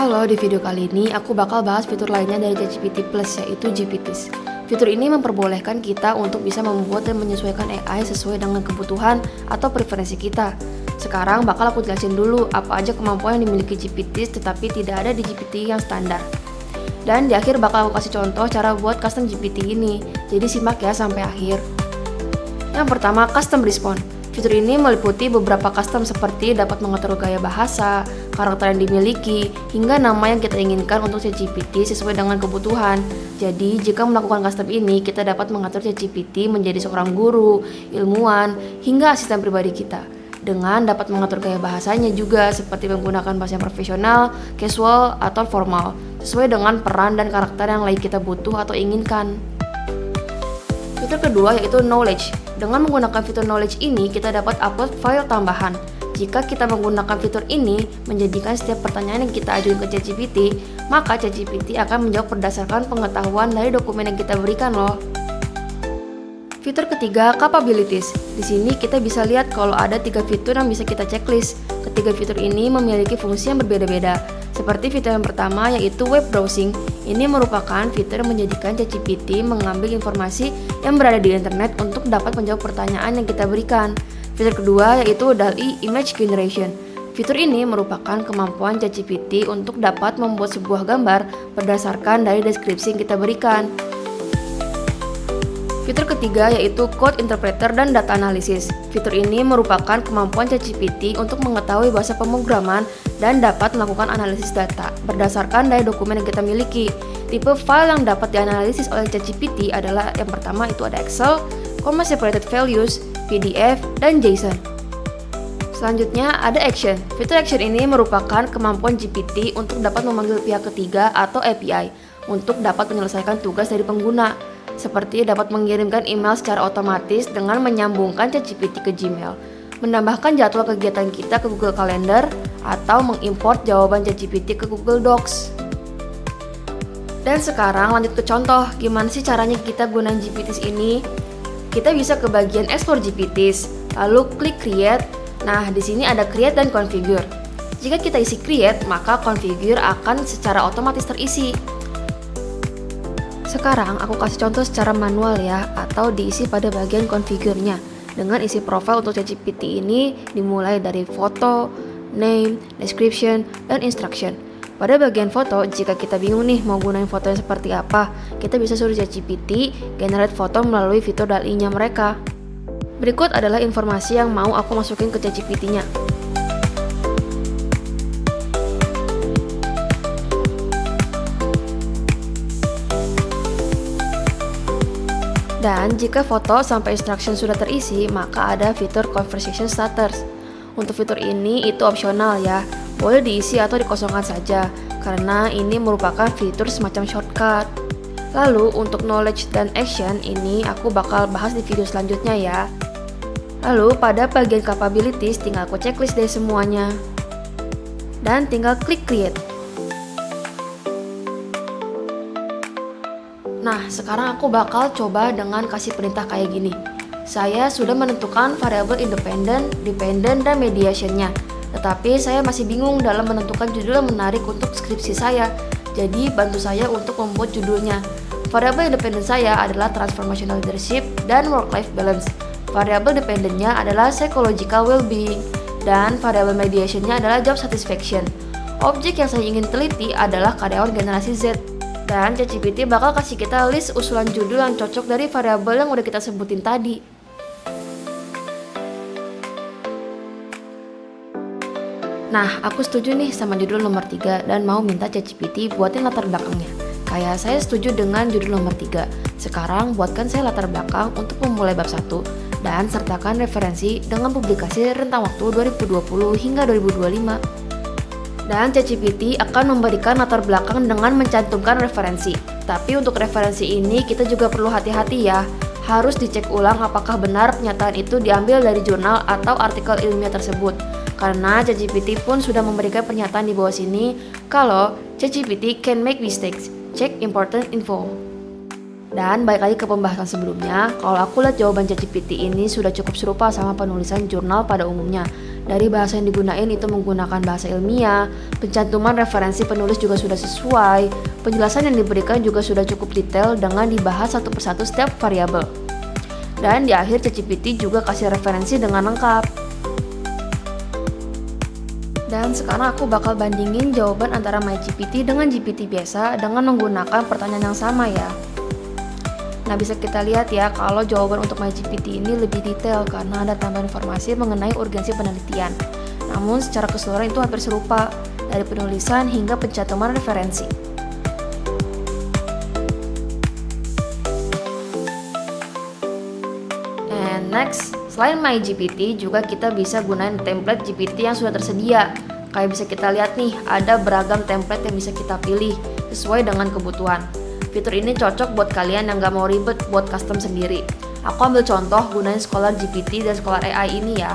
Halo, di video kali ini aku bakal bahas fitur lainnya dari ChatGPT Plus, yaitu GPTs. Fitur ini memperbolehkan kita untuk bisa membuat dan menyesuaikan AI sesuai dengan kebutuhan atau preferensi kita. Sekarang bakal aku jelasin dulu apa aja kemampuan yang dimiliki GPTs tetapi tidak ada di GPT yang standar. Dan di akhir bakal aku kasih contoh cara buat custom GPT ini, jadi simak ya sampai akhir. Yang pertama, custom response. Fitur ini meliputi beberapa custom seperti dapat mengatur gaya bahasa, karakter yang dimiliki, hingga nama yang kita inginkan untuk ChatGPT sesuai dengan kebutuhan. Jadi, jika melakukan custom ini, kita dapat mengatur ChatGPT menjadi seorang guru, ilmuwan, hingga asisten pribadi kita. Dengan dapat mengatur gaya bahasanya juga, seperti menggunakan bahasa yang profesional, casual, atau formal, sesuai dengan peran dan karakter yang lagi kita butuh atau inginkan. Fitur kedua yaitu knowledge. Dengan menggunakan fitur knowledge ini, kita dapat upload file tambahan. Jika kita menggunakan fitur ini, menjadikan setiap pertanyaan yang kita ajukan ke ChatGPT, maka ChatGPT akan menjawab berdasarkan pengetahuan dari dokumen yang kita berikan loh. Fitur ketiga, capabilities. Di sini kita bisa lihat kalau ada 3 fitur yang bisa kita checklist. Ketiga fitur ini memiliki fungsi yang berbeda-beda. Seperti fitur yang pertama yaitu web browsing. Ini merupakan fitur yang menjadikan ChatGPT mengambil informasi yang berada di internet untuk dapat menjawab pertanyaan yang kita berikan. Fitur kedua yaitu DALL-E Image Generation. Fitur ini merupakan kemampuan ChatGPT untuk dapat membuat sebuah gambar berdasarkan dari deskripsi yang kita berikan. Fitur ketiga yaitu Code Interpreter dan Data Analysis. Fitur ini merupakan kemampuan ChatGPT untuk mengetahui bahasa pemrograman dan dapat melakukan analisis data berdasarkan dari dokumen yang kita miliki. Tipe file yang dapat dianalisis oleh ChatGPT adalah yang pertama itu ada Excel, comma separated values, PDF, dan JSON. Selanjutnya ada Action. Fitur Action ini merupakan kemampuan GPT untuk dapat memanggil pihak ketiga atau API untuk dapat menyelesaikan tugas dari pengguna. Seperti dapat mengirimkan email secara otomatis dengan menyambungkan ChatGPT ke Gmail, menambahkan jadwal kegiatan kita ke Google Calendar, atau mengimport jawaban ChatGPT ke Google Docs. Dan sekarang lanjut ke contoh, gimana sih caranya kita gunain GPTs ini? Kita bisa ke bagian Explore GPTs, lalu klik Create. Nah, di sini ada Create dan Configure. Jika kita isi Create, maka Configure akan secara otomatis terisi. Sekarang aku kasih contoh secara manual ya, atau diisi pada bagian configure-nya. Dengan isi profile untuk ChatGPT ini dimulai dari foto, name, description, dan instruction. Pada bagian foto, jika kita bingung nih mau gunain fotonya seperti apa, kita bisa suruh ChatGPT generate foto melalui fitur DALL-E-nya mereka. Berikut adalah informasi yang mau aku masukin ke ChatGPT-nya. Dan jika foto sampai instruction sudah terisi, maka ada fitur Conversation Starters. Untuk fitur ini itu opsional ya, boleh diisi atau dikosongkan saja, karena ini merupakan fitur semacam shortcut. Lalu untuk knowledge dan action ini aku bakal bahas di video selanjutnya ya. Lalu pada bagian capabilities tinggal aku checklist deh semuanya. Dan tinggal klik create. Nah, sekarang aku bakal coba dengan kasih perintah kayak gini. Saya sudah menentukan variabel independent, dependent, dan mediation-nya. Tetapi saya masih bingung dalam menentukan judul yang menarik untuk skripsi saya. Jadi, bantu saya untuk membuat judulnya. Variabel independent saya adalah transformational leadership dan work-life balance. Variabel dependent-nya adalah psychological well-being. Dan variabel mediation-nya adalah job satisfaction. Objek yang saya ingin teliti adalah karyawan generasi Z. Dan ChatGPT bakal kasih kita list usulan judul yang cocok dari variabel yang udah kita sebutin tadi. Nah, aku setuju nih sama judul nomor 3 dan mau minta ChatGPT buatin latar belakangnya. Kayak saya setuju dengan judul nomor 3. Sekarang buatkan saya latar belakang untuk memulai bab 1 dan sertakan referensi dengan publikasi rentang waktu 2020 hingga 2025. Dan ChatGPT akan memberikan latar belakang dengan mencantumkan referensi. Tapi untuk referensi ini kita juga perlu hati-hati ya. Harus dicek ulang apakah benar pernyataan itu diambil dari jurnal atau artikel ilmiah tersebut. Karena ChatGPT pun sudah memberikan pernyataan di bawah sini kalau ChatGPT can make mistakes. Check important info. Dan balik lagi ke pembahasan sebelumnya, kalau aku lihat jawaban ChatGPT ini sudah cukup serupa sama penulisan jurnal pada umumnya. Dari bahasa yang digunain itu menggunakan bahasa ilmiah, pencantuman referensi penulis juga sudah sesuai, penjelasan yang diberikan juga sudah cukup detail dengan dibahas satu persatu setiap variabel. Dan di akhir ChatGPT juga kasih referensi dengan lengkap. Dan sekarang aku bakal bandingin jawaban antara MyGPT dengan GPT biasa dengan menggunakan pertanyaan yang sama ya. Nah, bisa kita lihat ya kalau jawaban untuk MyGPT ini lebih detail karena ada tambahan informasi mengenai urgensi penelitian. Namun secara keseluruhan itu hampir serupa, dari penulisan hingga pencantuman referensi. And next, selain MyGPT juga kita bisa gunain template GPT yang sudah tersedia. Kayak bisa kita lihat nih, ada beragam template yang bisa kita pilih sesuai dengan kebutuhan. Fitur ini cocok buat kalian yang gak mau ribet buat custom sendiri. Aku ambil contoh gunain Scholar GPT dan Scholar AI ini ya.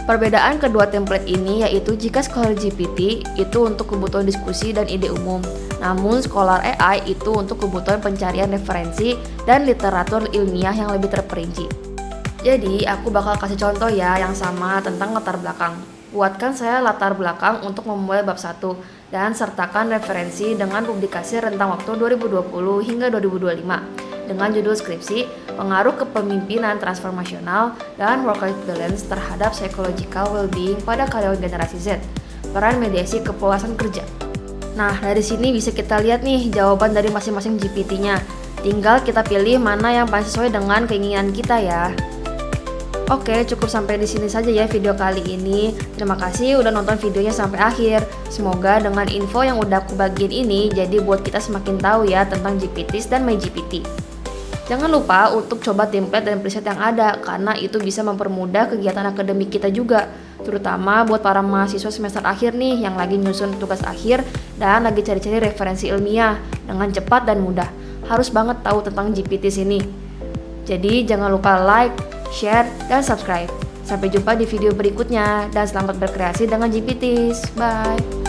Perbedaan kedua template ini yaitu jika Scholar GPT itu untuk kebutuhan diskusi dan ide umum, namun Scholar AI itu untuk kebutuhan pencarian referensi dan literatur ilmiah yang lebih terperinci. Jadi aku bakal kasih contoh ya yang sama tentang latar belakang. Buatkan saya latar belakang untuk memulai bab 1 dan sertakan referensi dengan publikasi rentang waktu 2020 hingga 2025 dengan judul skripsi pengaruh kepemimpinan transformasional dan work-life balance terhadap psychological well-being pada karyawan generasi Z, peran mediasi kepuasan kerja. Nah, dari sini bisa kita lihat nih jawaban dari masing-masing GPT-nya. Tinggal kita pilih mana yang paling sesuai dengan keinginan kita ya. Oke, cukup sampai di sini saja ya video kali ini. Terima kasih udah nonton videonya sampai akhir. Semoga dengan info yang udah aku bagiin ini jadi buat kita semakin tahu ya tentang GPTs dan MyGPT. Jangan lupa untuk coba template dan preset yang ada karena itu bisa mempermudah kegiatan akademik kita juga, terutama buat para mahasiswa semester akhir nih yang lagi nyusun tugas akhir dan lagi cari-cari referensi ilmiah dengan cepat dan mudah. Harus banget tahu tentang GPTs ini. Jadi jangan lupa like, share, dan subscribe. Sampai jumpa di video berikutnya dan selamat berkreasi dengan GPTs. Bye!